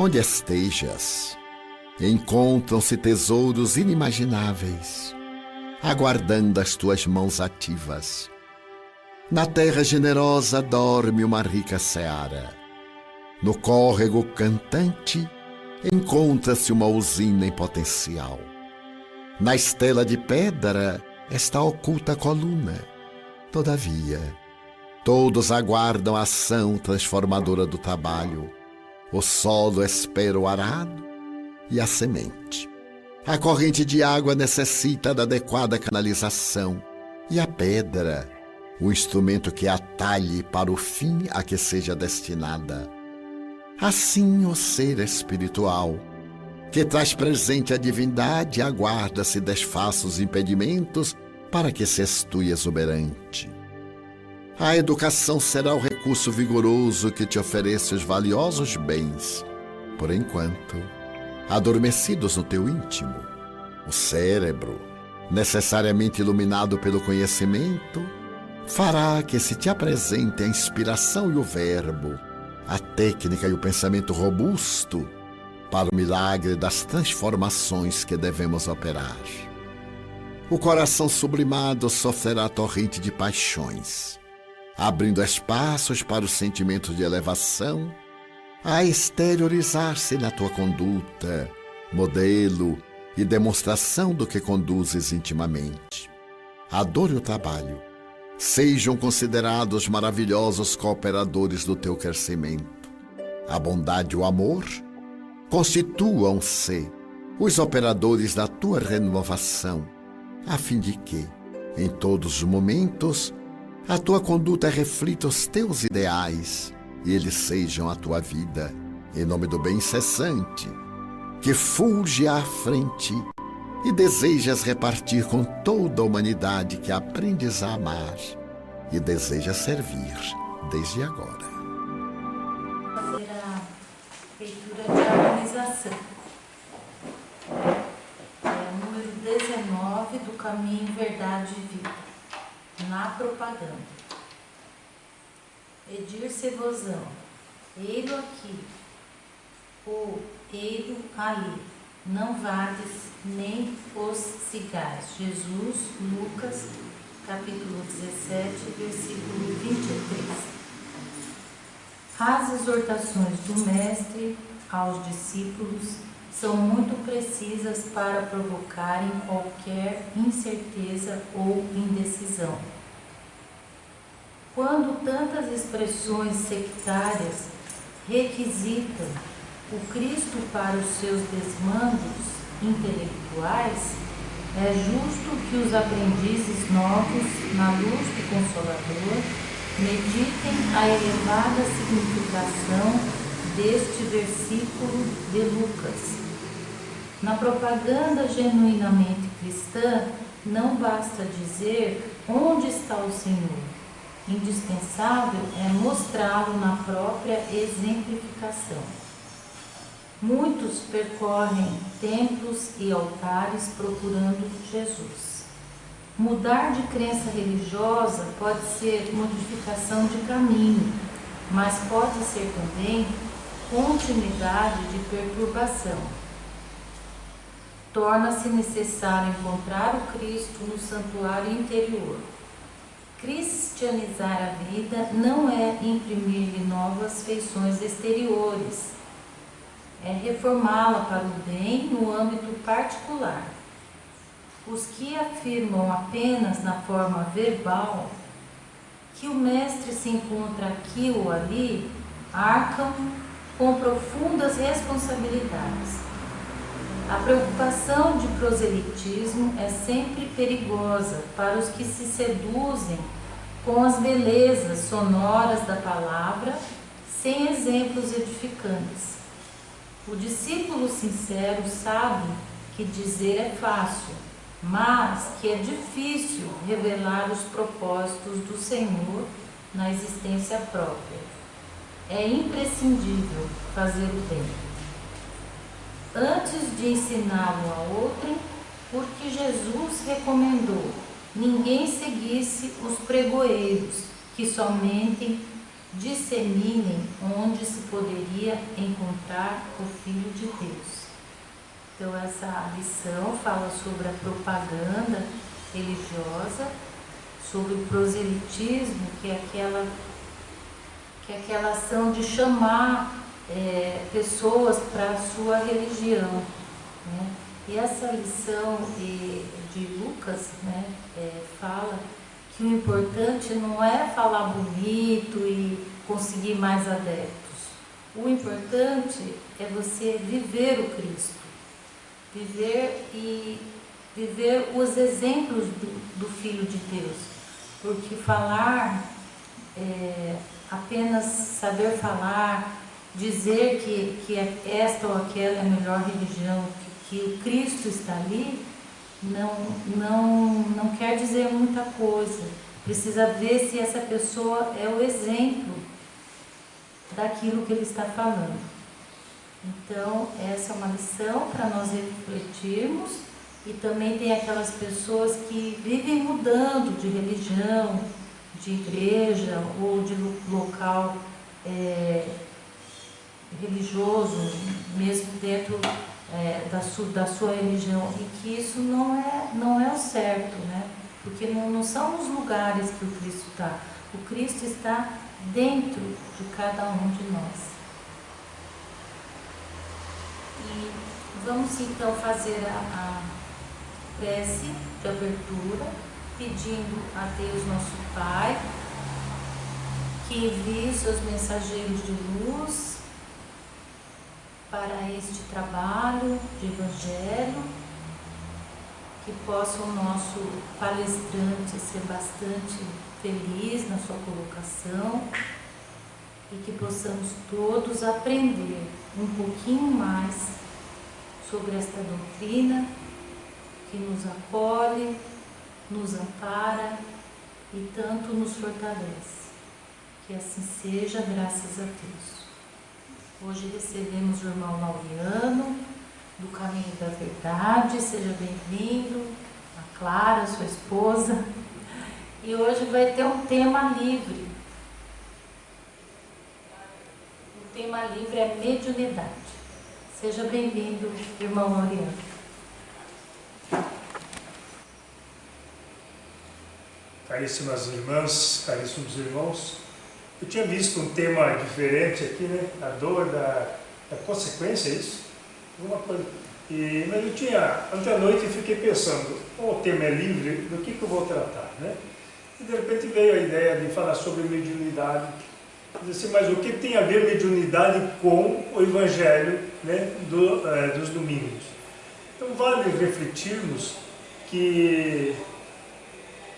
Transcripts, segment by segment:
Onde estejas, encontram-se tesouros inimagináveis, aguardando as tuas mãos ativas. Na terra generosa dorme uma rica seara. No córrego cantante encontra-se uma usina em potencial. Na estela de pedra está oculta a coluna. Todavia, todos aguardam a ação transformadora do trabalho. O solo espera o arado e a semente. A corrente de água necessita da adequada canalização e a pedra, o instrumento que atalhe para o fim a que seja destinada. Assim o ser espiritual, que traz presente a divindade, aguarda se desfaça os impedimentos para que se estue exuberante. A educação será o recurso vigoroso que te oferece os valiosos bens, por enquanto, adormecidos no teu íntimo. O cérebro, necessariamente iluminado pelo conhecimento, fará que se te apresente a inspiração e o verbo, a técnica e o pensamento robusto para o milagre das transformações que devemos operar. O coração sublimado sofrerá a torrente de paixões, abrindo espaços para os sentimentos de elevação, a exteriorizar-se na tua conduta, modelo e demonstração do que conduzes intimamente. A dor e o trabalho sejam considerados maravilhosos cooperadores do teu crescimento. A bondade e o amor constituam-se os operadores da tua renovação, a fim de que, em todos os momentos, a tua conduta reflita os teus ideais e eles sejam a tua vida, em nome do bem incessante, que fulge à frente e desejas repartir com toda a humanidade que aprendes a amar e deseja servir desde agora. Fazer a leitura de harmonização. Número 19 do Caminho, Verdade e Vida. Na propaganda. Edir-se-vosão, eiro aqui, ou eiro ali, não vades nem os cigais. Jesus, Lucas, capítulo 17, versículo 23. As exortações do Mestre aos discípulos são muito precisas para provocarem qualquer incerteza ou indecisão. Quando tantas expressões sectárias requisitam o Cristo para os seus desmandos intelectuais, é justo que os aprendizes novos, na luz do Consolador, meditem a elevada significação deste versículo de Lucas. Na propaganda genuinamente cristã, não basta dizer onde está o Senhor. Indispensável é mostrá-lo na própria exemplificação. Muitos percorrem templos e altares procurando Jesus. Mudar de crença religiosa pode ser modificação de caminho, mas pode ser também continuidade de perturbação. Torna-se necessário encontrar o Cristo no santuário interior. Cristianizar a vida não é imprimir-lhe novas feições exteriores, é reformá-la para o bem no âmbito particular. Os que afirmam apenas na forma verbal que o Mestre se encontra aqui ou ali, arcam com profundas responsabilidades. A preocupação de proselitismo é sempre perigosa para os que se seduzem com as belezas sonoras da palavra, sem exemplos edificantes. O discípulo sincero sabe que dizer é fácil, mas que é difícil revelar os propósitos do Senhor na existência própria. É imprescindível fazer o bem antes de ensiná-lo a outrem, porque Jesus recomendou: ninguém seguisse os pregoeiros que somente disseminem onde se poderia encontrar o Filho de Deus. Então essa lição fala sobre a propaganda religiosa, sobre o proselitismo, que é aquela ação de chamar pessoas para a sua religião, né? E essa lição de Lucas, né, fala que o importante não é falar bonito e conseguir mais adeptos. O importante é você viver o Cristo, viver os exemplos do Filho de Deus, porque falar, apenas saber falar, dizer que esta ou aquela é a melhor religião, que o Cristo está ali, não quer dizer muita coisa. Precisa ver se essa pessoa é o exemplo daquilo que ele está falando. Então, essa é uma lição para nós refletirmos. E também tem aquelas pessoas que vivem mudando de religião, de igreja ou de local religioso, mesmo dentro da sua religião, e que isso não é o certo, né? Porque não são os lugares que o Cristo está. O Cristo está dentro de cada um de nós. E vamos então fazer a prece de abertura, pedindo a Deus nosso Pai que envie seus mensageiros de luz para este trabalho de evangelho, que possa o nosso palestrante ser bastante feliz na sua colocação e que possamos todos aprender um pouquinho mais sobre esta doutrina que nos acolhe, nos ampara e tanto nos fortalece. Que assim seja, graças a Deus. Hoje recebemos o irmão Laureano, do Caminho da Verdade. Seja bem-vindo, a Clara, sua esposa. E hoje vai ter um tema livre. O tema livre é mediunidade. Seja bem-vindo, irmão Laureano. Caríssimas irmãs, caríssimos irmãos, eu tinha visto um tema diferente aqui, né? A dor da consequência, é isso? Alguma coisa. Mas eu tinha, ontem à noite eu fiquei pensando, o tema é livre, do que eu vou tratar, né? E de repente veio a ideia de falar sobre mediunidade. Assim, mas o que tem a ver mediunidade com o Evangelho, né, dos domingos? Então vale refletirmos que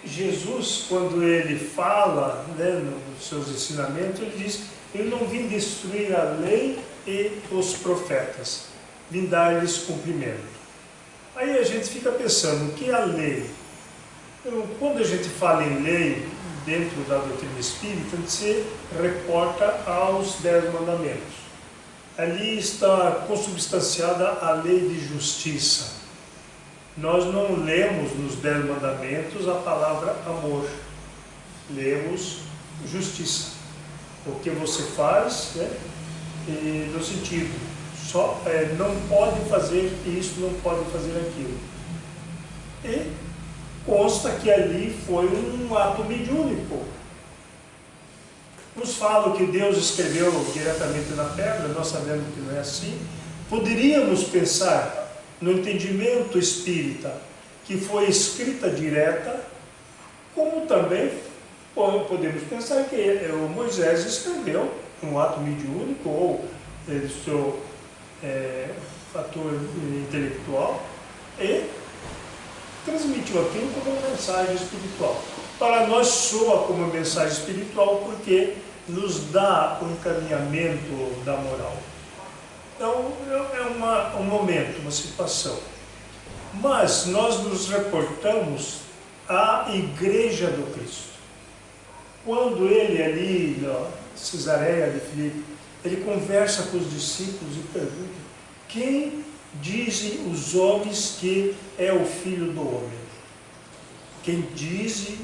Jesus, quando ele fala, né, nos seus ensinamentos, ele diz: eu não vim destruir a lei e os profetas, vim dar-lhes cumprimento. Aí a gente fica pensando, o que é a lei? Então, quando a gente fala em lei, dentro da doutrina espírita, se reporta aos 10 mandamentos. Ali está consubstanciada a lei de justiça. Nós não lemos nos 10 mandamentos a palavra amor, lemos justiça. O que você faz, né? E no sentido, não pode fazer isso, não pode fazer aquilo. E consta que ali foi um ato mediúnico. Nos falam que Deus escreveu diretamente na pedra, nós sabemos que não é assim. Poderíamos pensar no entendimento espírita que foi escrita direta, como também podemos pensar que o Moisés escreveu um ato mediúnico ou do seu fator intelectual e transmitiu aquilo como uma mensagem espiritual. Para nós soa como mensagem espiritual porque nos dá o encaminhamento da moral. Então é um momento, uma situação. Mas nós nos reportamos à Igreja do Cristo. Quando ele ali, na Cesareia de Filipe, ele conversa com os discípulos e pergunta: quem dizem os homens que é o Filho do Homem? Quem dizem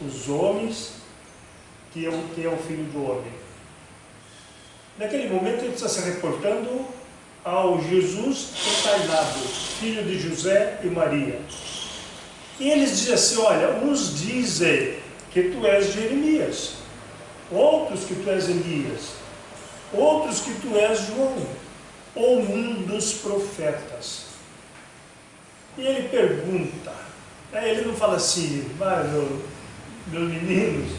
os homens que é o Filho do Homem? Naquele momento ele está se reportando ao Jesus encarnado, filho de José e Maria. E eles dizem assim, olha, uns dizem que tu és Jeremias, outros que tu és Elias, outros que tu és João, ou um dos profetas. E ele pergunta, ele não fala assim, mas meus meninos,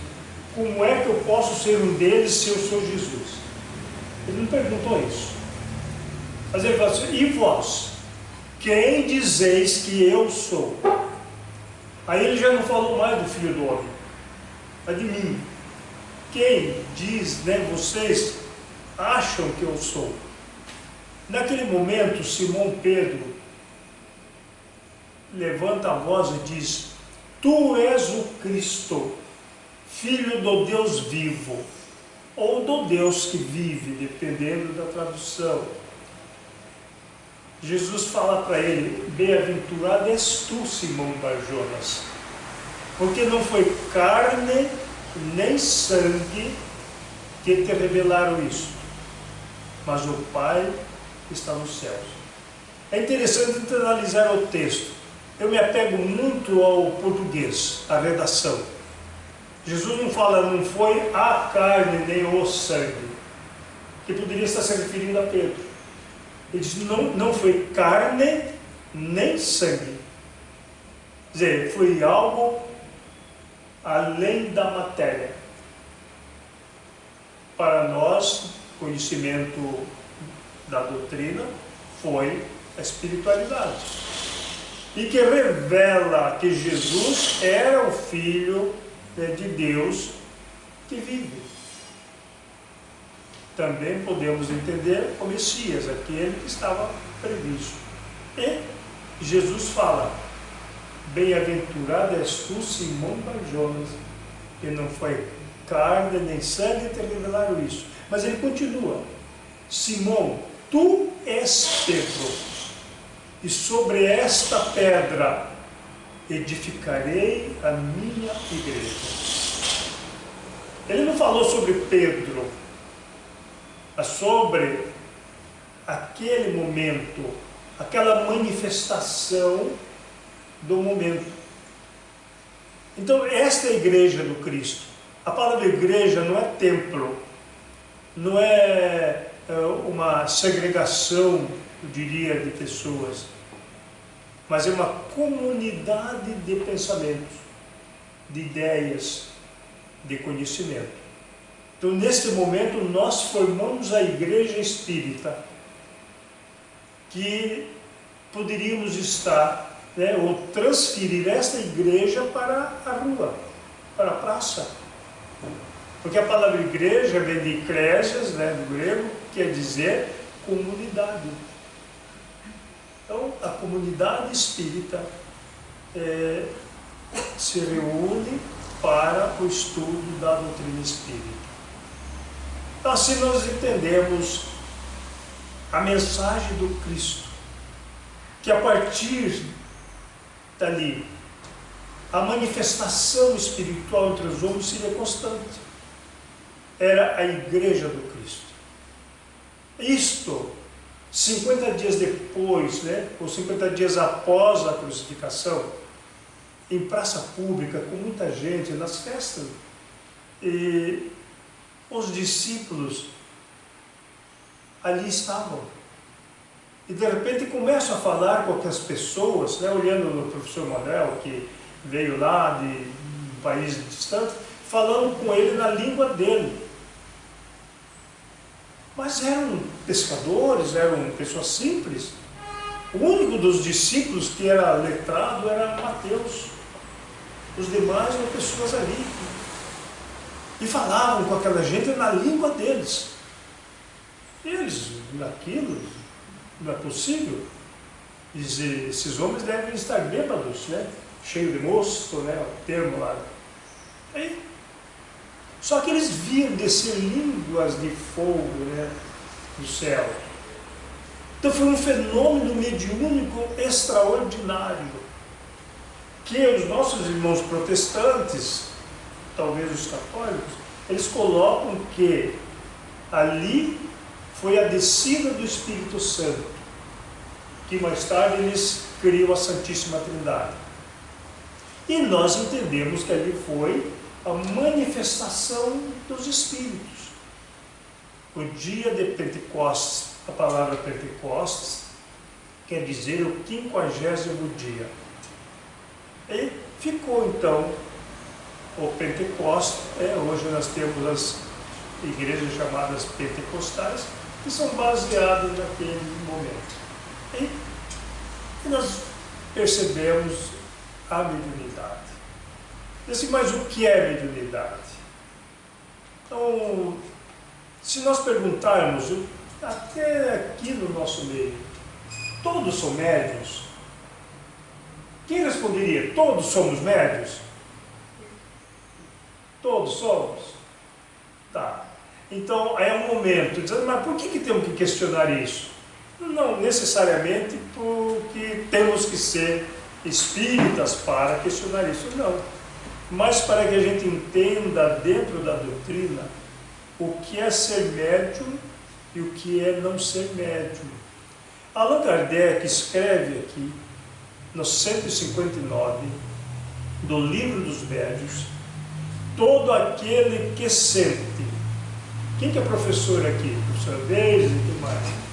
como é que eu posso ser um deles se eu sou Jesus? Ele não perguntou isso. Mas ele fala assim, e vós, quem dizeis que eu sou? Aí ele já não falou mais do Filho do Homem, mas de mim. Quem diz, vocês acham que eu sou? Naquele momento, Simão Pedro levanta a voz e diz, tu és o Cristo, Filho do Deus vivo, ou do Deus que vive, dependendo da tradução. Jesus fala para ele, bem-aventurado és tu, Simão Bar-Jonas, porque não foi carne nem sangue que te revelaram isso, mas o Pai que está nos céus. É interessante analisar o texto. Eu me apego muito ao português, à redação. Jesus não fala, não foi a carne nem o sangue, que poderia estar se referindo a Pedro. Ele diz, não foi carne nem sangue. Quer dizer, foi algo além da matéria. Para nós, conhecimento da doutrina foi a espiritualidade. E que revela que Jesus era o Filho de Deus que vive. Também podemos entender o Messias, aquele que estava previsto. E Jesus fala, bem-aventurado és tu, Simão Bar-Jonas, que não foi carne nem sangue te revelaram isso. Mas ele continua, Simão, tu és Pedro, e sobre esta pedra edificarei a minha igreja. Ele não falou sobre Pedro, mas sobre aquele momento, aquela manifestação do momento. Então, esta é a igreja do Cristo. A palavra igreja não é templo, não é uma segregação, eu diria, de pessoas, mas é uma comunidade de pensamentos, de ideias, de conhecimento. Então, neste momento, nós formamos a igreja espírita, que poderíamos estar, ou transferir esta igreja para a rua, para a praça. Porque a palavra igreja vem de ecclesias, do grego, quer dizer comunidade. Então, a comunidade espírita se reúne para o estudo da doutrina espírita. Então, assim nós entendemos a mensagem do Cristo, que a partir dali, a manifestação espiritual entre os homens seria constante. Era a igreja do Cristo. Isto, 50 dias depois, ou 50 dias após a crucificação, em praça pública, com muita gente, nas festas, e os discípulos ali estavam. E de repente começam a falar com aquelas pessoas, olhando no professor Manuel, que veio lá de um país distante, falando com ele na língua dele. Mas eram pescadores, eram pessoas simples. O único dos discípulos que era letrado era Mateus. Os demais eram pessoas ali. E falavam com aquela gente na língua deles. E eles, naquilo, não é possível. Esses homens devem estar bêbados, cheio de mosto, o termo lá. Aí, só que eles viam descer línguas de fogo, do céu. Então foi um fenômeno mediúnico extraordinário, que os nossos irmãos protestantes, talvez os católicos, eles colocam que Ali foi a descida do Espírito Santo, que mais tarde eles criam a Santíssima Trindade. E nós entendemos que ali foi a manifestação dos Espíritos. O dia de Pentecostes, a palavra Pentecostes, quer dizer o 50º dia. E ficou então o Pentecostes. Hoje nós temos as igrejas chamadas pentecostais, que são baseadas naquele momento. E nós percebemos a mediunidade. Assim, mas o que é mediunidade? Então, se nós perguntarmos, até aqui no nosso meio, todos são médiuns? Quem responderia? Todos somos médiuns? Todos somos? Tá. Então, é um momento, dizendo, mas por que temos que questionar isso? Não necessariamente porque temos que ser espíritas para questionar isso, não. Mas para que a gente entenda dentro da doutrina o que é ser médium e o que é não ser médium. Allan Kardec escreve aqui, no 159 do Livro dos Médiuns, todo aquele que sente. Quem que é professor aqui? Professor Beis e tudo mais.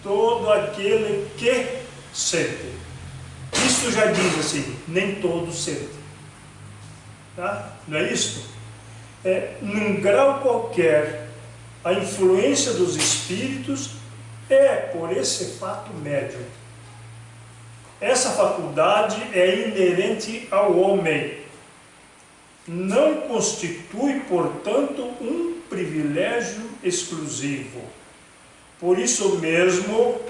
Todo aquele que sente. Isso já diz assim, nem todos sentem. Tá? Não é isso? Num grau qualquer, a influência dos espíritos é por esse fato médium. Essa faculdade é inerente ao homem. Não constitui, portanto, um privilégio exclusivo. Por isso mesmo,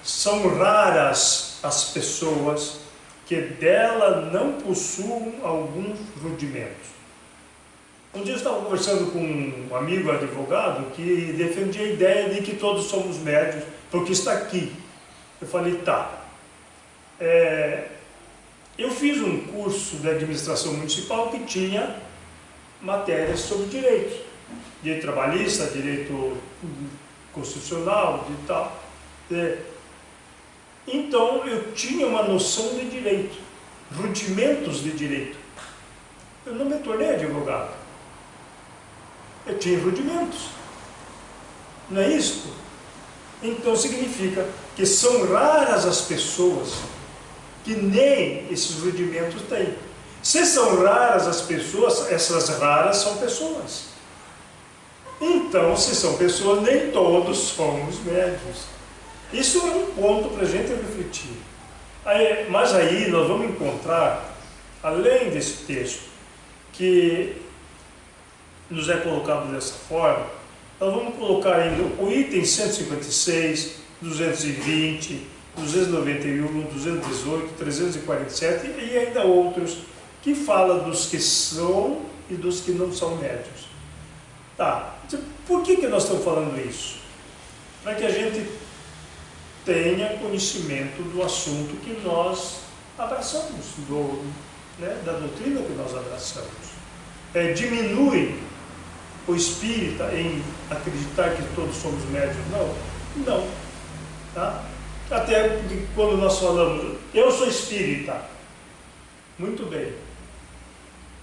são raras as pessoas que dela não possuam alguns rudimentos. Um dia eu estava conversando com um amigo advogado que defendia a ideia de que todos somos médiuns, porque está aqui. Eu falei, tá. Eu fiz um curso de administração municipal que tinha matérias sobre direito. Direito trabalhista, direito constitucional e tal. Então eu tinha uma noção de direito, rudimentos de direito. Eu não me tornei advogado. Eu tinha rudimentos. Não é isso? Então significa que são raras as pessoas que nem esses rudimentos têm. Se são raras as pessoas, essas raras são pessoas. Então, se são pessoas, nem todos somos médiuns. Isso é um ponto para a gente refletir. Mas aí nós vamos encontrar, além desse texto, que nos é colocado dessa forma, nós vamos colocar ainda o item 156, 220, 291, 218, 347 e ainda outros que falam dos que são e dos que não são médiuns. Tá, por que nós estamos falando isso? Para que a gente tenha conhecimento do assunto que nós abraçamos, da doutrina que nós abraçamos. Diminui o espírita em acreditar que todos somos médiuns? Não. Tá? Até quando nós falamos, eu sou espírita. Muito bem.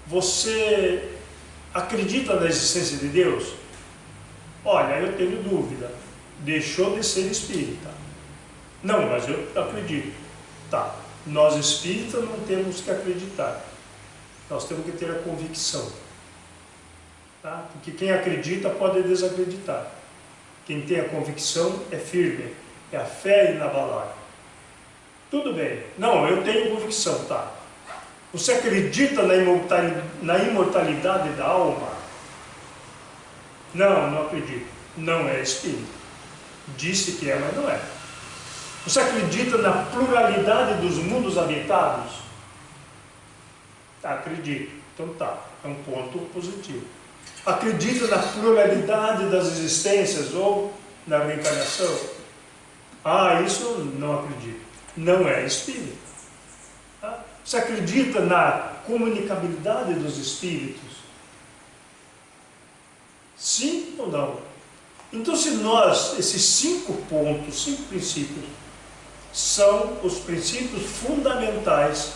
Você acredita na existência de Deus? Olha, eu tenho dúvida. Deixou de ser espírita. Não, mas eu acredito. Tá. Nós espíritas não temos que acreditar. Nós temos que ter a convicção. Tá? Porque quem acredita pode desacreditar. Quem tem a convicção é firme. É a fé inabalável. Tudo bem. Não, eu tenho convicção, tá. Você acredita na imortalidade da alma? Não acredito. Não é espírito. Disse que é, mas não é. Você acredita na pluralidade dos mundos habitados? Acredito. Então tá, é um ponto positivo. Acredita na pluralidade das existências ou na reencarnação? Isso não acredito. Não é espírito. Tá? Você acredita na comunicabilidade dos espíritos? Sim ou não? Então, se nós, esses 5 pontos, 5 princípios, são os princípios fundamentais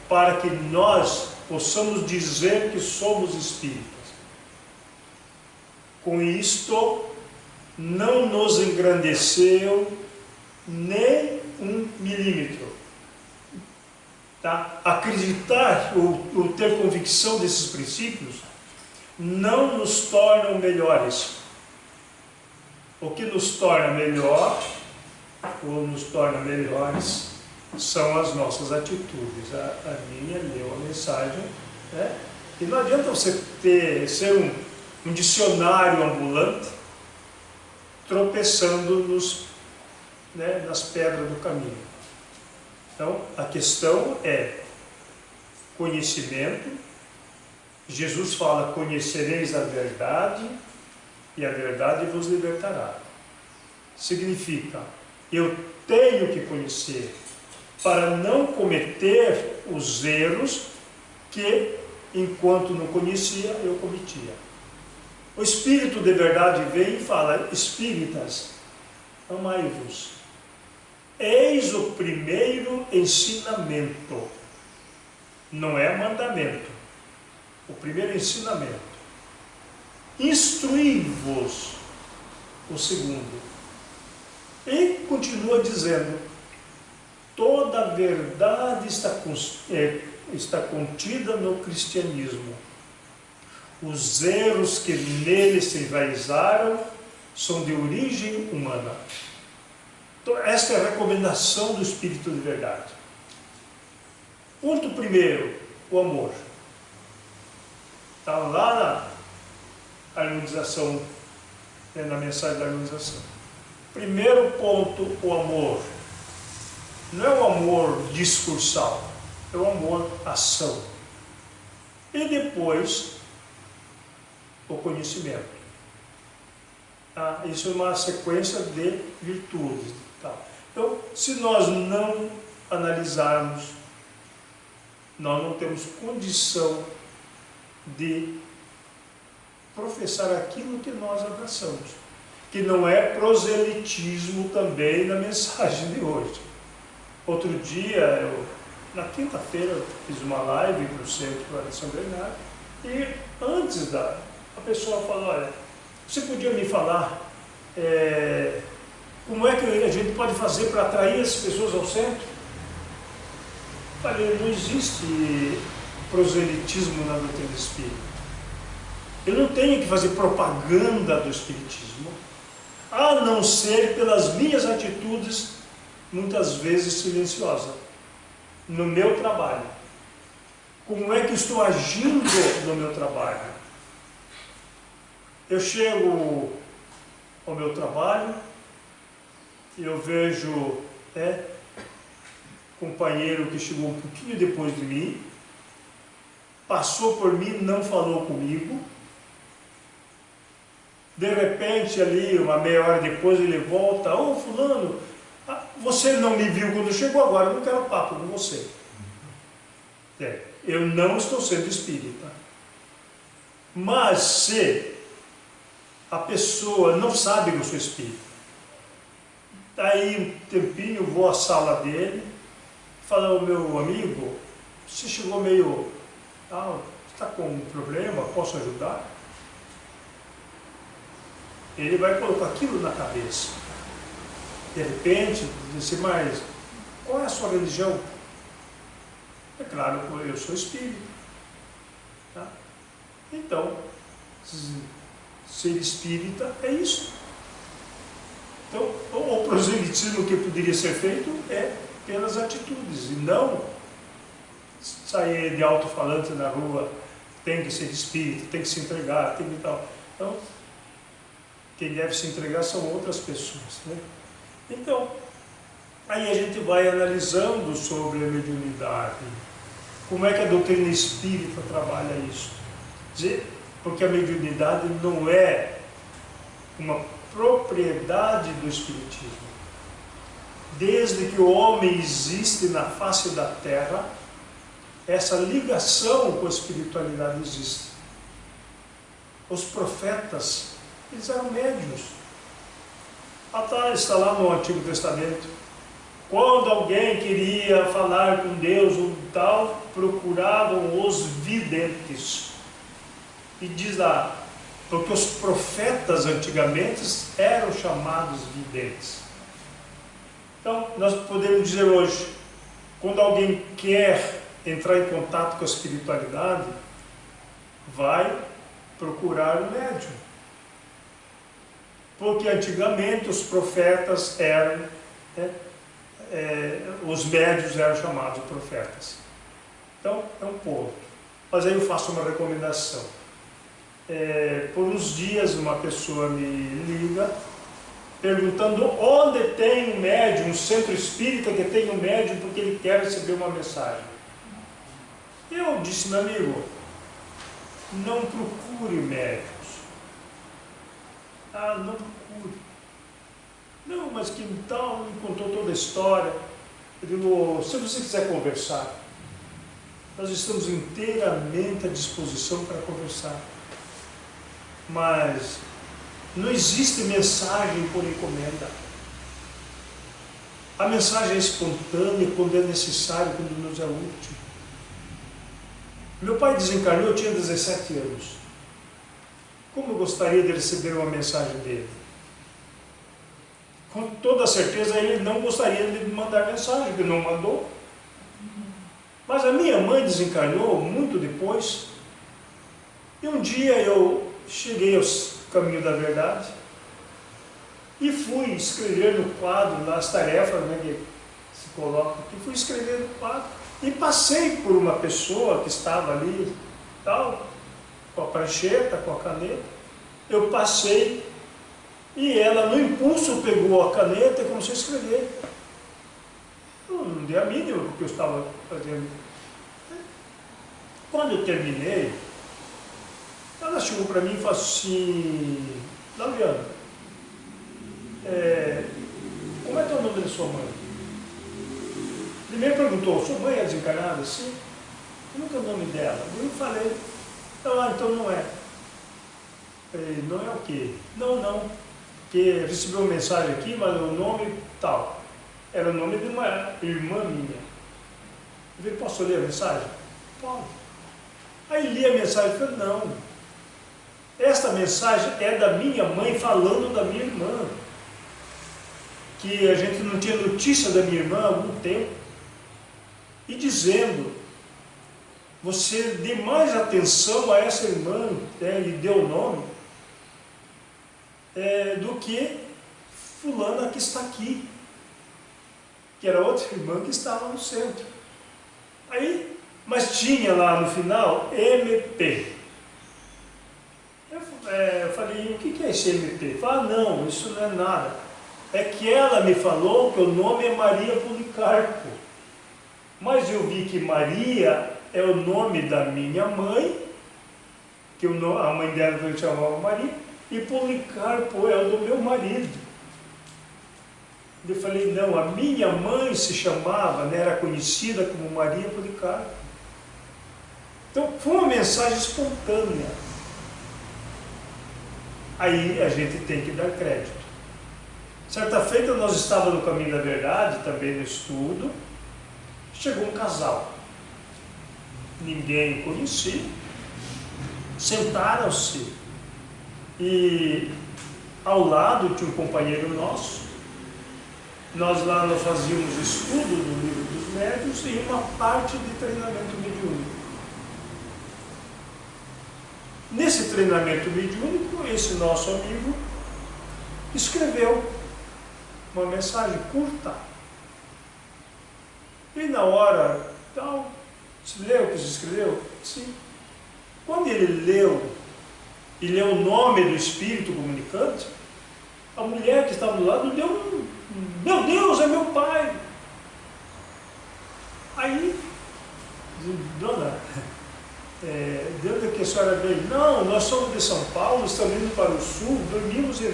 para que nós possamos dizer que somos espíritas. Com isto, não nos engrandeceu nem 1 milímetro. Tá? Acreditar ou ter convicção desses princípios não nos tornam melhores. O que nos torna melhor ou nos torna melhores são as nossas atitudes. A minha leu a mensagem, né? E não adianta você ser um dicionário ambulante tropeçando nas pedras do caminho. Então, a questão é conhecimento. Jesus fala: conhecereis a verdade e a verdade vos libertará. Significa, eu tenho que conhecer para não cometer os erros que, enquanto não conhecia, eu cometia. O Espírito de verdade vem e fala: espíritas, amai-vos. Eis o primeiro ensinamento. Não é mandamento. O primeiro ensinamento. Instruí-vos. O segundo. E continua dizendo: toda a verdade está contida no cristianismo. Os erros que nele se enraizaram são de origem humana. Então, esta é a recomendação do Espírito de verdade. Ponto primeiro, o amor. Está lá na harmonização, na mensagem da harmonização. Primeiro ponto, o amor. Não é o amor discursal, é o amor ação. E depois, o conhecimento. Isso é uma sequência de virtudes. Então, se nós não analisarmos, nós não temos condição de professar aquilo que nós abraçamos, que não é proselitismo também na mensagem de hoje. Outro dia, na quinta-feira, eu fiz uma live para o Centro de São Bernardo, e antes a pessoa falou: olha, você podia me falar como é que a gente pode fazer para atrair as pessoas ao centro? Eu falei: não existe proselitismo na doutrina espírita. Eu não tenho que fazer propaganda do espiritismo, a não ser pelas minhas atitudes, muitas vezes silenciosas, no meu trabalho. Como é que eu estou agindo no meu trabalho? Eu chego ao meu trabalho e eu vejo companheiro que chegou um pouquinho depois de mim, passou por mim, não falou comigo. De repente, ali, uma meia hora depois, ele volta: ô fulano, você não me viu quando chegou, agora eu não quero papo com você. Eu não estou sendo espírita. Mas se a pessoa não sabe que eu sou espírita, aí um tempinho eu vou à sala dele, falo: ô meu amigo, você chegou meio... está com um problema, posso ajudar? Ele vai colocar aquilo na cabeça. De repente, dizer: mas qual é a sua religião? É claro, eu sou espírita. Tá? Então, ser espírita é isso. Então, o proselitismo que poderia ser feito é pelas atitudes, e não sair de alto-falante na rua: tem que ser espírita, tem que se entregar, tem que tal. Então, quem deve se entregar são outras pessoas, né? Então, aí a gente vai analisando sobre a mediunidade. Como é que a doutrina espírita trabalha isso? Porque a mediunidade não é uma propriedade do espiritismo. Desde que o homem existe na face da terra, essa ligação com a espiritualidade existe. Os profetas, eles eram médiuns. Está lá no Antigo Testamento. Quando alguém queria falar com Deus ou tal, procuravam os videntes. E diz lá, porque os profetas antigamente eram chamados videntes. Então, nós podemos dizer hoje, quando alguém quer entrar em contato com a espiritualidade, vai procurar o médium. Porque antigamente os profetas eram, os médiuns eram chamados profetas. Então, é um ponto. Mas aí eu faço uma recomendação. Por uns dias uma pessoa me liga perguntando onde tem um médium, um centro espírita que tem um médium porque ele quer receber uma mensagem. Eu disse, meu amigo, não procure médiums. Não procure. Não, mas que tal, me contou toda a história. Eu digo, se você quiser conversar, nós estamos inteiramente à disposição para conversar. Mas não existe mensagem por encomenda. A mensagem é espontânea quando é necessário, quando nos é útil. Meu pai desencarnou, eu tinha 17 anos. Como eu gostaria de receber uma mensagem dele? Com toda certeza ele não gostaria de me mandar mensagem, porque não mandou. Mas a minha mãe desencarnou muito depois. E um dia eu cheguei ao caminho da verdade e fui escrever no quadro as tarefas, né, que se coloca aqui. Fui escrever no quadro e passei por uma pessoa que estava ali, tal, com a prancheta, com a caneta. Eu passei e ela, no impulso, pegou a caneta e começou a escrever. Eu não dei a mínima do que eu estava fazendo. Quando eu terminei, ela chegou para mim e falou assim, Laureano, como é que é o nome da sua mãe? Primeiro perguntou, sua mãe é desencarnada? Sim. Como é que é o nome dela? Eu falei, então não é. Falei, não é o quê? Não, porque recebeu uma mensagem aqui, mas o nome tal. Era o nome de uma irmã minha. Eu falei, posso ler a mensagem? Pode. Aí li a mensagem e falei, não. Esta mensagem é da minha mãe falando da minha irmã. Que a gente não tinha notícia da minha irmã há algum tempo. E dizendo, você dê mais atenção a essa irmã, lhe deu o nome, do que fulana que está aqui. Que era outra irmã que estava no centro. Aí, mas tinha lá no final MP. Eu falei, o que é esse MP? Fala, não, isso não é nada. É que ela me falou que o nome é Maria Policarpo. Mas eu vi que Maria é o nome da minha mãe, que a mãe dela chamava Maria, e Policarpo é o do meu marido. Eu falei, não, a minha mãe se chamava, né, era conhecida como Maria Policarpo. Então foi uma mensagem espontânea. Aí a gente tem que dar crédito. Certa feita nós estávamos no caminho da verdade, também no estudo, chegou um casal. Ninguém conhecia, sentaram-se e ao lado tinha um companheiro nosso. Nós lá nós fazíamos estudo do livro dos médiuns e uma parte de treinamento mediúnico. Nesse treinamento mediúnico, esse nosso amigo escreveu uma mensagem curta. E na hora, então, você leu o que você escreveu? Sim. Quando ele leu, e leu o nome do espírito comunicante, a mulher que estava do lado deu um, meu Deus, é meu pai. Aí, dona, de onde é que a senhora veio? Não, nós somos de São Paulo, estamos indo para o sul, dormimos em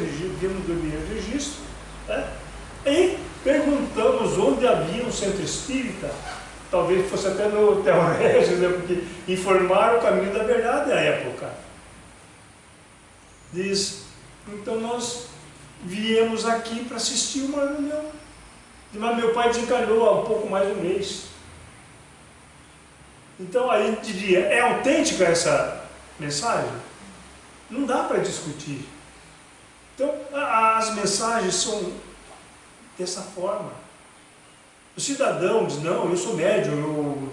registro, né? E perguntamos onde havia um centro espírita, talvez fosse até no Hotel Regis, né? Porque informaram o caminho da verdade à época. diz, então nós viemos aqui para assistir uma reunião. Mas meu pai desencarnou há um pouco mais de um mês. Então aí diria, é autêntica essa mensagem? Não dá para discutir. Então as mensagens são dessa forma. O cidadão diz, não, eu sou médium,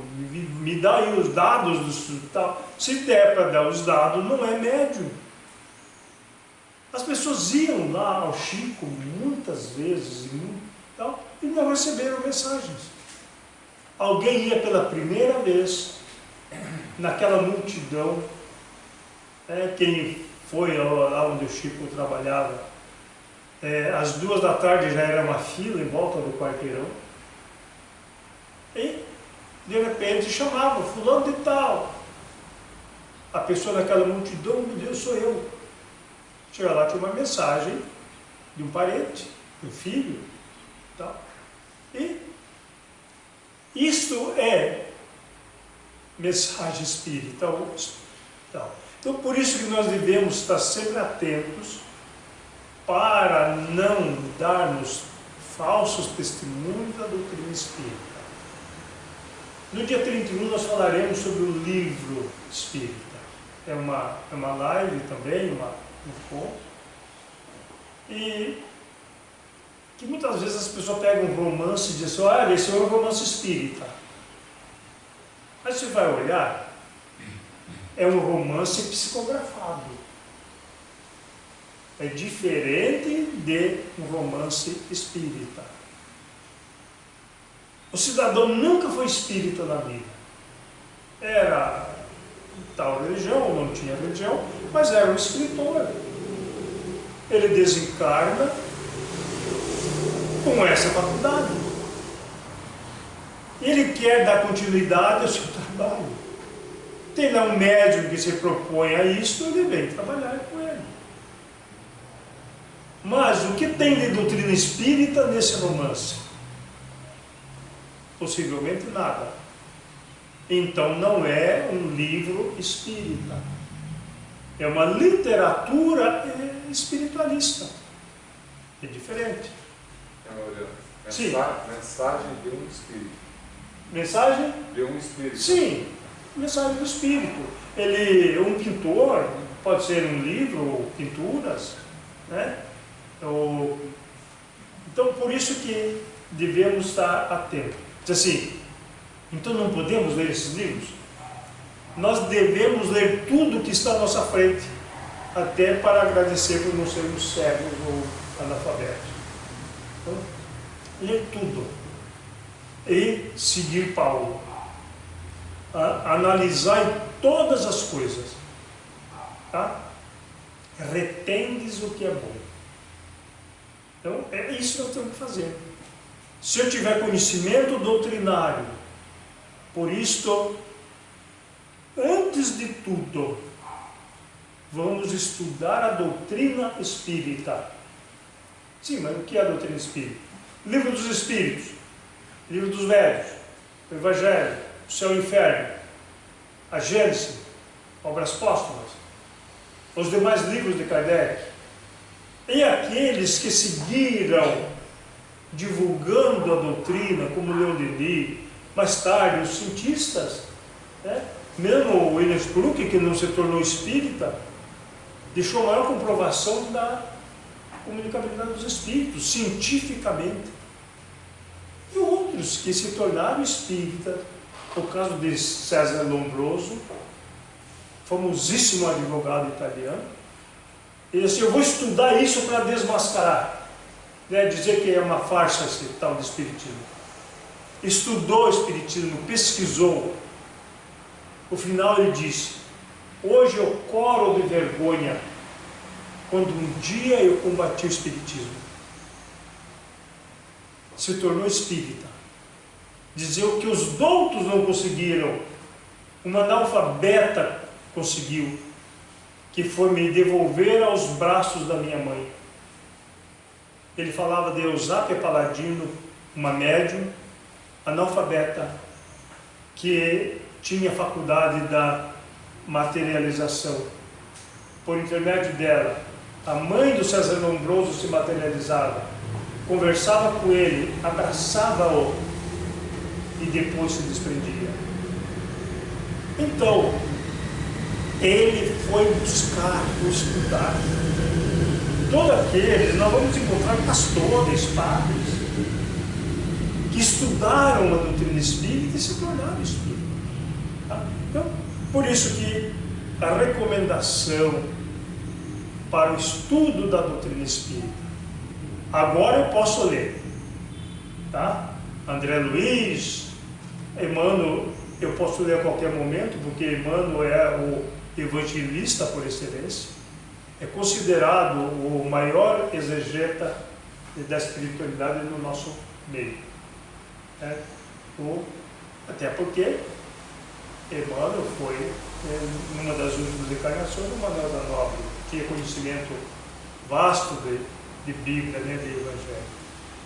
me dá aí os dados do tal. Se der para dar os dados, não é médium. As pessoas iam lá ao Chico muitas vezes e não receberam mensagens. Alguém ia pela primeira vez naquela multidão, quem foi lá onde o Chico trabalhava, às 2 da tarde já era uma fila em volta do quarteirão, e de repente chamava, fulano de tal. A pessoa naquela multidão, meu Deus, sou eu. Chega lá, tinha uma mensagem de um parente, de um filho, tal. E isto é mensagem espírita. Então, por isso que nós devemos estar sempre atentos para não darmos falsos testemunhos da doutrina espírita. No dia 31 nós falaremos sobre o livro espírita. É uma live também, um conto. E que muitas vezes as pessoas pegam um romance e dizem assim, olha, esse é um romance espírita. Mas você vai olhar, é um romance psicografado. É diferente de um romance espírita. O cidadão nunca foi espírita na vida. Era tal religião, ou não tinha religião, mas era um escritor. Ele desencarna com essa faculdade. Ele quer dar continuidade ao seu trabalho. Tem lá um médium que se propõe a isso, ele vem trabalhar com ele. Mas o que tem de doutrina espírita nesse romance? Possivelmente nada. Então não é um livro espírita. É uma literatura espiritualista. É diferente. Mensagem de um espírito. Mensagem? De um espírito. Sim, mensagem do espírito. Um pintor, pode ser um livro, ou pinturas, né? Então, por isso que devemos estar atentos. Diz assim, então não podemos ler esses livros? Nós devemos ler tudo que está à nossa frente, até para agradecer por não sermos cegos ou analfabetos. Então, ler tudo e seguir Paulo. Analisar em todas as coisas. Tá? Retendes o que é bom. Então, é isso que nós temos que fazer. Se eu tiver conhecimento doutrinário, por isto, antes de tudo, vamos estudar a doutrina espírita. Sim, mas o que é a doutrina espírita? Livro dos Espíritos, Livro dos Velhos, o Evangelho, o Céu e o Inferno, a Gênese, Obras Póstumas, os demais livros de Kardec. E aqueles que seguiram divulgando a doutrina, como Leon Denis, mais tarde os cientistas, né? Mesmo o William Spruill, que não se tornou espírita, deixou a maior comprovação da comunicabilidade dos espíritos, cientificamente. E outros que se tornaram espíritas, o caso de César Lombroso, famosíssimo advogado italiano, ele disse, eu vou estudar isso para desmascarar, né, dizer que é uma farsa esse tal de espiritismo. Estudou o espiritismo, pesquisou. No final ele disse, hoje eu coro de vergonha quando um dia eu combati o espiritismo. Se tornou espírita. Dizer o que os doutos não conseguiram, uma analfabeta conseguiu, que foi me devolver aos braços da minha mãe. Ele falava de Eusápia Paladino, uma médium analfabeta, que tinha faculdade da materialização. por intermédio dela, a mãe do César Lombroso se materializava, conversava com ele, abraçava-o e depois se desprendia. Então, ele foi buscar, estudar. Todos aqueles, nós vamos encontrar pastores, padres, que estudaram a doutrina espírita e se tornaram espíritas. Tá? Então, por isso que a recomendação para o estudo da doutrina espírita, agora eu posso ler, tá? André Luiz, Emmanuel, eu posso ler a qualquer momento, porque Emmanuel é o evangelista por excelência, é considerado o maior exegeta da espiritualidade no nosso meio. Até porque Emmanuel foi, numa das últimas encarnações, o Manuel da Nobre, tinha conhecimento vasto de Bíblia, né, de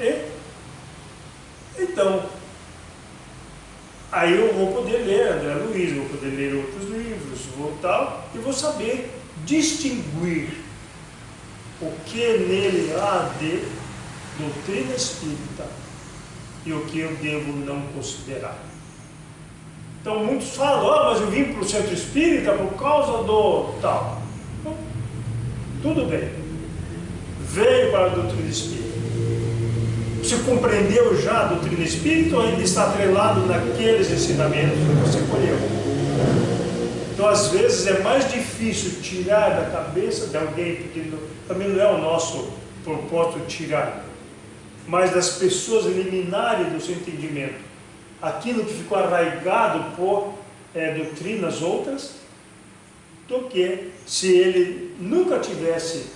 Evangelho. Então, aí eu vou poder ler André Luiz, vou poder ler outros livros, e vou saber distinguir o que nele há de doutrina espírita e o que eu devo não considerar. Então muitos falam, mas eu vim para o centro espírita por causa do tal. Então, tudo bem, veio para a doutrina espírita. Você compreendeu já a doutrina espírita ou ainda está atrelado naqueles ensinamentos que você colheu? Então, às vezes, é mais difícil tirar da cabeça de alguém, porque também não é o nosso propósito tirar, mas das pessoas eliminarem do seu entendimento aquilo que ficou arraigado por doutrinas outras, do que se ele nunca tivesse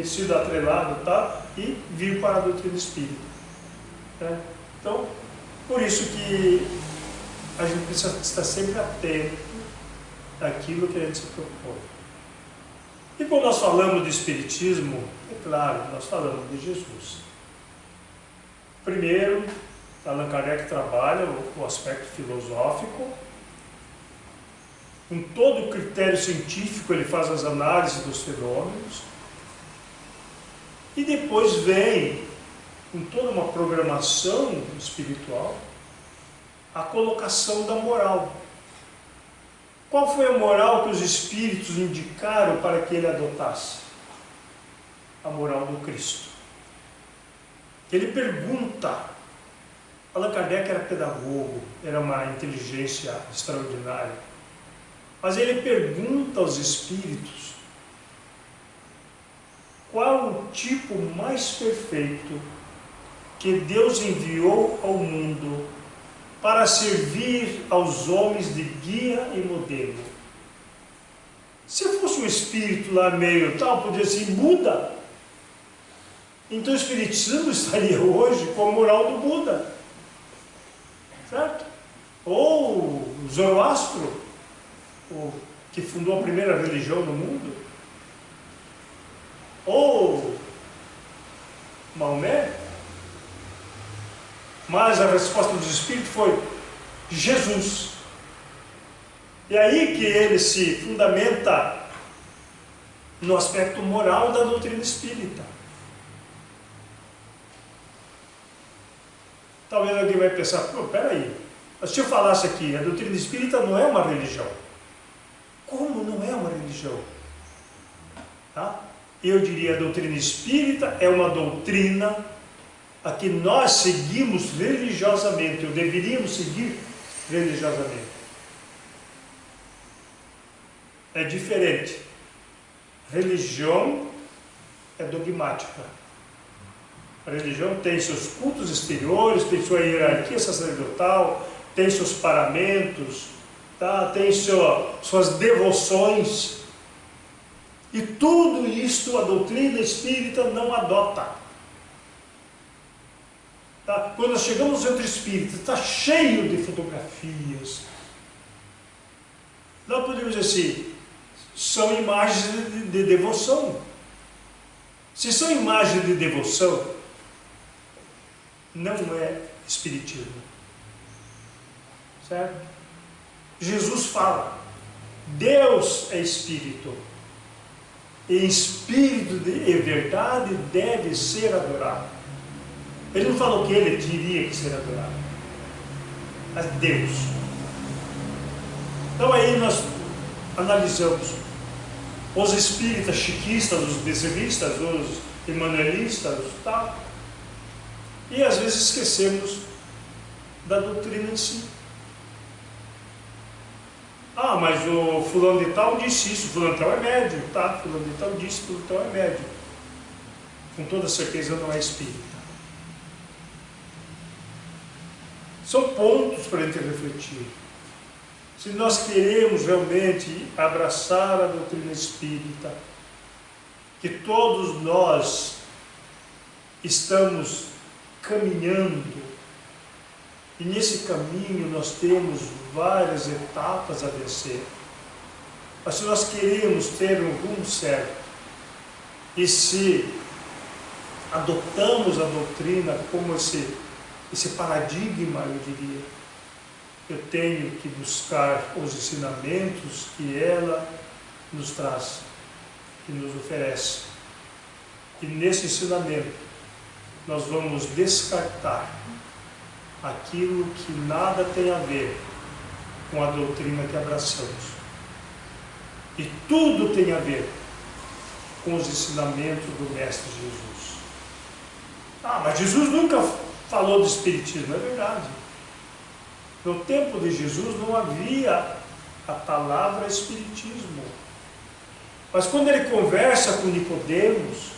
sido atrelado, tá? E vir para a doutrina espírita. Então, por isso que a gente precisa estar sempre atento àquilo que a gente se propõe. E quando nós falamos de espiritismo, é claro, nós falamos de Jesus. Primeiro, Allan Kardec trabalha o aspecto filosófico. Com todo o critério científico, ele faz as análises dos fenômenos. E depois vem, com toda uma programação espiritual, a colocação da moral. Qual foi a moral que os espíritos indicaram para que ele adotasse? A moral do Cristo. Ele pergunta. Allan Kardec era pedagogo, era uma inteligência extraordinária. Mas ele pergunta aos espíritos qual o tipo mais perfeito que Deus enviou ao mundo para servir aos homens de guia e modelo. Se fosse um espírito lá meio tal, podia ser Buda. Então o espiritismo estaria hoje com a moral do Buda, certo? Ou Zoroastro, que fundou a primeira religião no mundo, ou Maomé. Mas a resposta dos espíritos foi Jesus. E aí que ele se fundamenta no aspecto moral da doutrina espírita. Talvez alguém vai pensar, peraí, mas se eu falasse aqui, a doutrina espírita não é uma religião. Como não é uma religião? Tá? Eu diria, a doutrina espírita é uma doutrina a que nós seguimos religiosamente, ou deveríamos seguir religiosamente. É diferente. Religião é dogmática. A religião tem seus cultos exteriores, tem sua hierarquia sacerdotal, tem seus paramentos, tá? Tem suas devoções. E tudo isto a doutrina espírita não adota. Tá? Quando nós chegamos no centro espírita, está cheio de fotografias. Nós podemos dizer assim, são imagens de devoção. Se são imagens de devoção, não é espiritismo. Certo? Jesus fala, Deus é espírito, e espírito e verdade deve ser adorado. Ele não falou que ele teria que ser adorado, mas Deus. Então aí nós analisamos os espíritas chiquistas, os bezerristas, os emanuelistas, tal, e às vezes esquecemos da doutrina em si. Ah, mas o fulano de tal disse isso, fulano de tal é médium, tá? Fulano de tal disse, fulano de tal é médium. Com toda certeza não é espírita. São pontos para a gente refletir. Se nós queremos realmente abraçar a doutrina espírita, que todos nós estamos caminhando, e nesse caminho nós temos várias etapas a vencer. Mas se nós queremos ter um rumo certo, e se adotamos a doutrina como esse paradigma, eu diria, eu tenho que buscar os ensinamentos que ela nos traz, que nos oferece. E nesse ensinamento nós vamos descartar aquilo que nada tem a ver com a doutrina que abraçamos. E tudo tem a ver com os ensinamentos do Mestre Jesus. Ah, mas Jesus nunca falou de espiritismo, é verdade. No tempo de Jesus não havia a palavra espiritismo. Mas quando ele conversa com Nicodemos,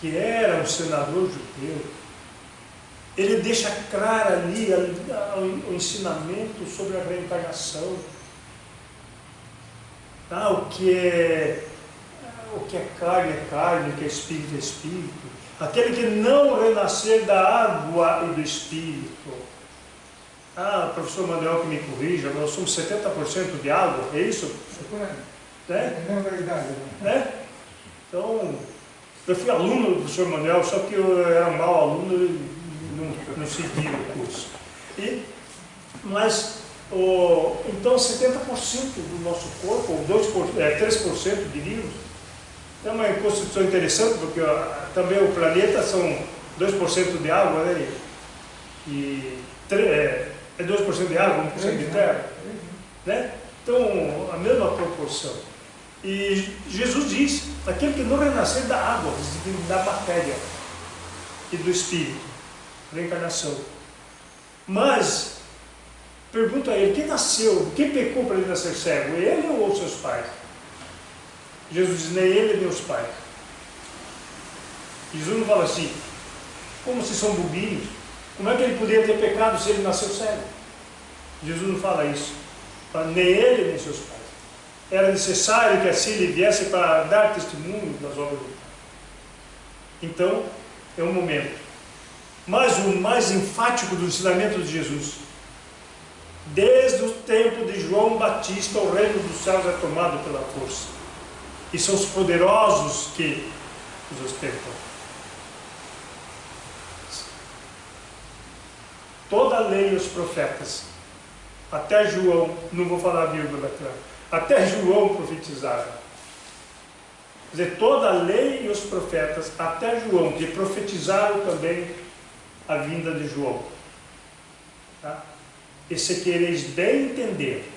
que era um senador judeu, ele deixa claro ali o ensinamento sobre a reencarnação. O que é carne é carne, o que é espírito é espírito. Aquele que não renascer da água e do espírito. O professor Manuel que me corrija, nós somos 70% de água, é isso? É a verdade. Né? Então, eu fui aluno do professor Manuel, só que eu era um mau aluno e não segui o curso. Então 70% do nosso corpo, ou 3% diríamos, é uma constituição interessante, porque também o planeta são 2% de água, né? É 2% de água, 1% de terra, né? Então, a mesma proporção. E Jesus diz, aquele que não renascer da água, da matéria e do espírito, reencarnação. Mas, pergunta a ele, quem nasceu, quem pecou para ele nascer cego? Ele ou seus pais? Jesus diz, nem ele nem os pais. Jesus não fala assim, como se são bobinhos, como é que ele poderia ter pecado se ele nasceu cego? Jesus não fala isso. Fala, nem ele nem seus pais. Era necessário que assim ele viesse para dar testemunho das obras do Pai. Então, é um momento. Mas o mais enfático do ensinamento de Jesus, desde o tempo de João Batista, o reino dos céus é tomado pela força. E são os poderosos que os ostentam. Toda a lei e os profetas, até João, não vou falar a vírgula aqui, até João profetizaram. Quer dizer, toda a lei e os profetas, até João, que profetizaram também a vinda de João. Tá? E se quereis bem entender,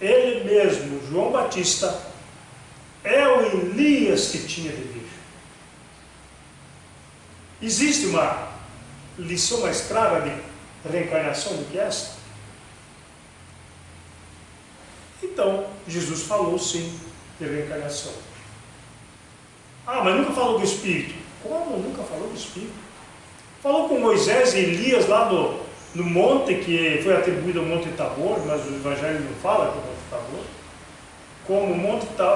ele mesmo, João Batista, é o Elias que tinha de vir. Existe uma lição mais clara de reencarnação do que essa? Então, Jesus falou sim de reencarnação. Mas nunca falou do Espírito. Como nunca falou do Espírito? Falou com Moisés e Elias lá no monte, que foi atribuído ao Monte Tabor, mas o Evangelho não fala que é o Monte Tabor. Como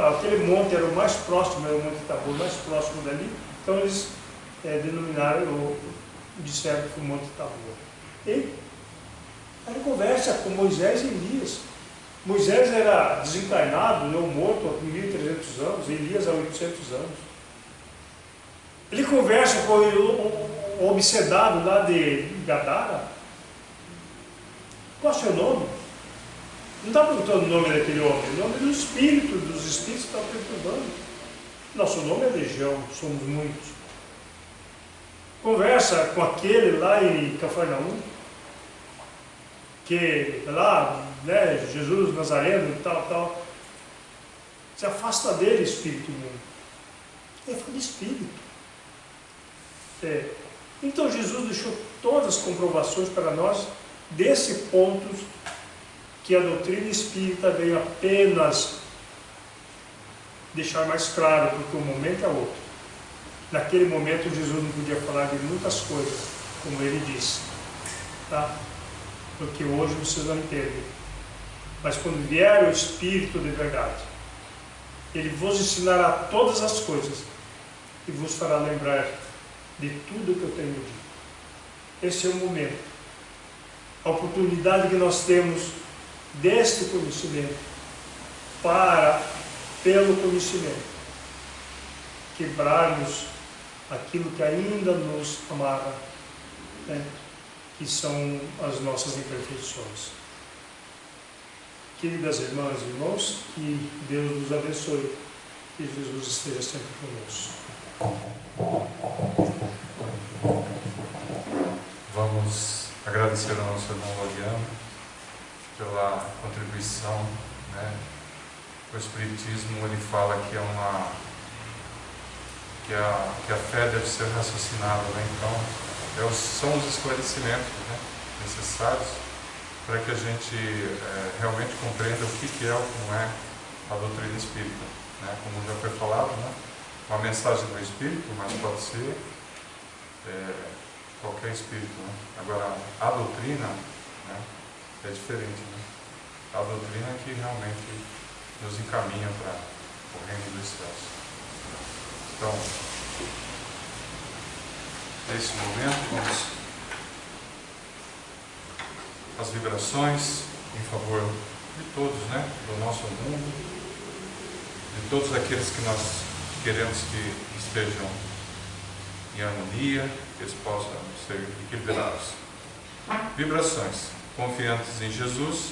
aquele monte era o mais próximo, era o Monte Tabor mais próximo dali, então eles denominaram, ou disseram que foi o Monte Tabor. E ele conversa com Moisés e Elias. Moisés era desencarnado, ou morto há 1.300 anos, Elias há 800 anos. Ele conversa com o obsedado lá de Gadara. Qual é o seu nome? Não está perguntando o nome daquele homem, o nome do espírito, dos espíritos que estão perturbando. Nosso nome é legião, somos muitos. Conversa com aquele lá em Cafarnaum, que lá, né, Jesus Nazareno e tal. Se afasta dele, espírito imundo. Ele fala de espírito. Então Jesus deixou todas as comprovações para nós desse ponto que a doutrina espírita veio apenas deixar mais claro, porque o momento é outro. Naquele momento Jesus não podia falar de muitas coisas, como ele disse, tá? Porque hoje vocês não entendem. Mas quando vier o Espírito de verdade, ele vos ensinará todas as coisas e vos fará lembrar de tudo que eu tenho dito. Esse é o momento, a oportunidade que nós temos deste conhecimento para, pelo conhecimento, quebrarmos aquilo que ainda nos amarra, né? Que são as nossas imperfeições. Queridas irmãs e irmãos, que Deus nos abençoe, que Jesus esteja sempre conosco. Vamos agradecer ao nosso irmão Loriano pela contribuição, né? O Espiritismo, ele fala que que a fé deve ser raciocinada, né? Então são os esclarecimentos, né, necessários para que a gente realmente compreenda o que é ou como é a doutrina espírita, né? Como já foi falado, né? Uma mensagem do Espírito, mas pode ser qualquer Espírito, né? Agora, a doutrina, né, é diferente, né? A doutrina é que realmente nos encaminha para o reino dos céus. Então, nesse momento, vamos as vibrações em favor de todos, né? Do nosso mundo, de todos aqueles que nós queremos que estejam em harmonia, que eles possam ser equilibrados. Vibrações. Confiantes em Jesus,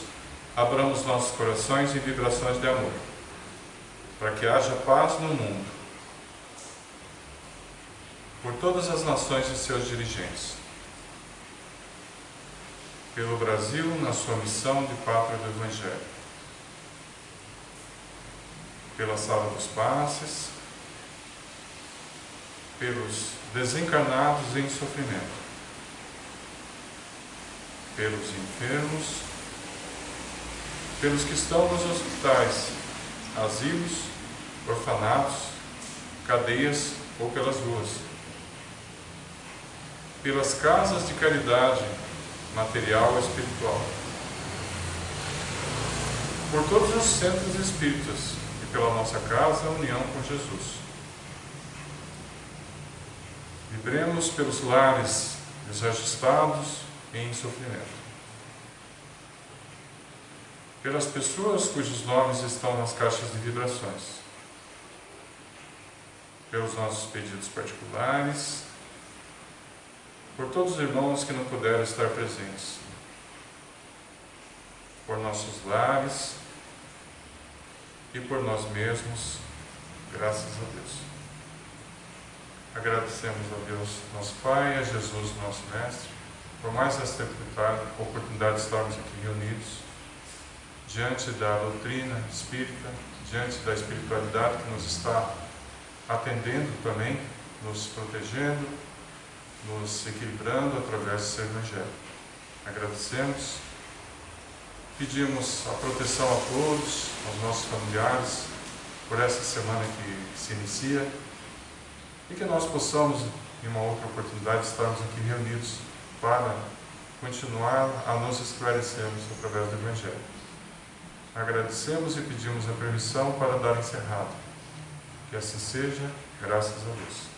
abramos nossos corações em vibrações de amor, para que haja paz no mundo, por todas as nações e seus dirigentes, pelo Brasil na sua missão de pátria do Evangelho, pela sala dos passes, pelos desencarnados em sofrimento, pelos enfermos, pelos que estão nos hospitais, asilos, orfanatos, cadeias ou pelas ruas, pelas casas de caridade material ou espiritual, por todos os centros espíritas e pela nossa casa, a união com Jesus. Vibremos pelos lares desajustados e em sofrimento, pelas pessoas cujos nomes estão nas caixas de vibrações, pelos nossos pedidos particulares, por todos os irmãos que não puderam estar presentes, por nossos lares e por nós mesmos, graças a Deus. Agradecemos a Deus, nosso Pai, a Jesus, nosso Mestre, por mais esta oportunidade de estarmos aqui reunidos, diante da doutrina espírita, diante da espiritualidade que nos está atendendo também, nos protegendo, nos equilibrando através do seu Evangelho. Agradecemos, pedimos a proteção a todos, aos nossos familiares, por essa semana que se inicia, e que nós possamos, em uma outra oportunidade, estarmos aqui reunidos para continuar a nos esclarecermos através do Evangelho. Agradecemos e pedimos a permissão para dar encerrado. Que assim seja, graças a Deus.